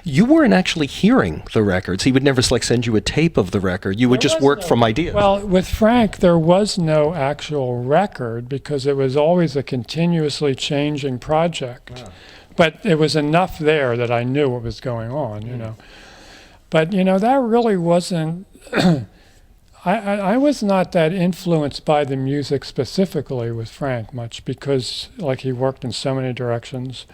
You weren't actually hearing the records. He would never like send you a tape of the record. You would just work from ideas. Well, with Frank, there was no actual record because it was always a continuously changing project. Wow. But it was enough there that I knew what was going on, you know. But, you know, that really wasn't... I was not that influenced by the music specifically with Frank much because, like, he worked in so many directions.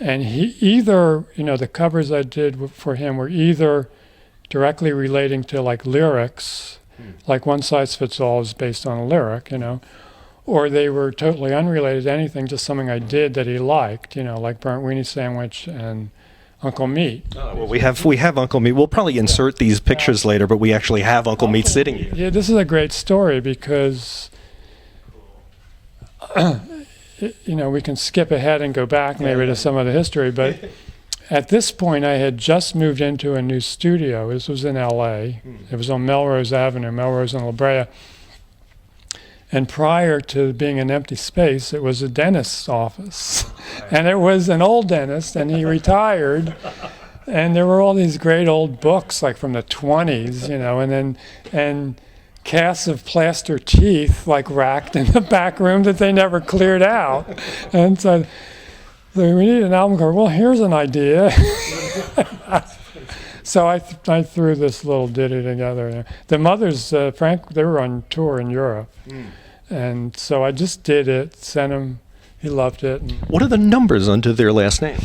And he either, you know, the covers I did for him were either directly relating to, like, lyrics, like One Size Fits All is based on a lyric, you know, or they were totally unrelated to anything, just something I did that he liked, you know, like Burnt Weenie Sandwich and Uncle Meat. Oh, well, we have Uncle Meat. We'll probably insert these pictures later, but we actually have Uncle Meat sitting here. Yeah, this is a great story because, you know, we can skip ahead and go back maybe to some of the history, but at this point I had just moved into a new studio. This was in LA. It was on Melrose Avenue, Melrose and La Brea. And prior to being an empty space, it was a dentist's office. And it was an old dentist, and he retired. And there were all these great old books, like from the 20s, you know, and casts of plaster teeth, like racked in the back room that they never cleared out. And so we need an album cover. Well, here's an idea. So I threw this little ditty together. The Mothers, Frank, they were on tour in Europe. And so I just did it, sent him, he loved it. What are the numbers under their last name?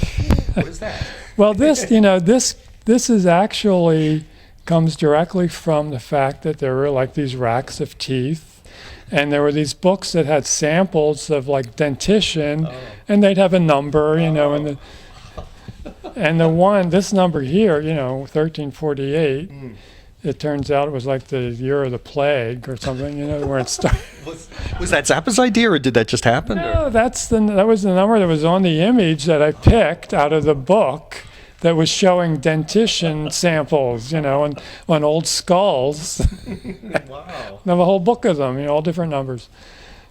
What is that? Well, this, you know, this is actually comes directly from the fact that there were like these racks of teeth, and there were these books that had samples of like dentition, and they'd have a number, you know, and the one, this number here, you know, 1348, it turns out it was like the year of the plague or something, you know, where it started. Was that Zappa's idea, or did that just happen? No, that was the number that was on the image that I picked out of the book that was showing dentition samples, you know, on old skulls. Wow. Now the whole book of them, you know, all different numbers.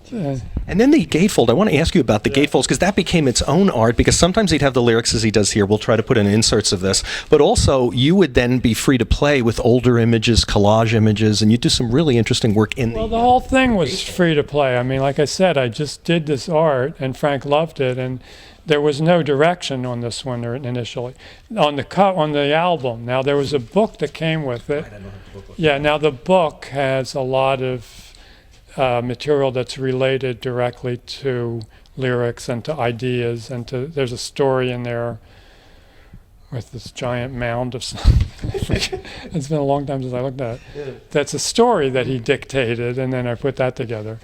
And then the gatefold, I want to ask you about the gatefolds, because that became its own art, because sometimes he'd have the lyrics as he does here. We'll try to put in inserts of this. But also, you would then be free to play with older images, collage images, and you do some really interesting work in the whole thing was free to play. I mean, like I said, I just did this art, and Frank loved it, and there was no direction on this one initially. On the album, now there was a book that came with it. Yeah, now the book has a lot of material that's related directly to lyrics and to ideas, and there's a story in there with this giant mound of something. It's been a long time since I looked at it. Yeah. That's a story that he dictated, and then I put that together.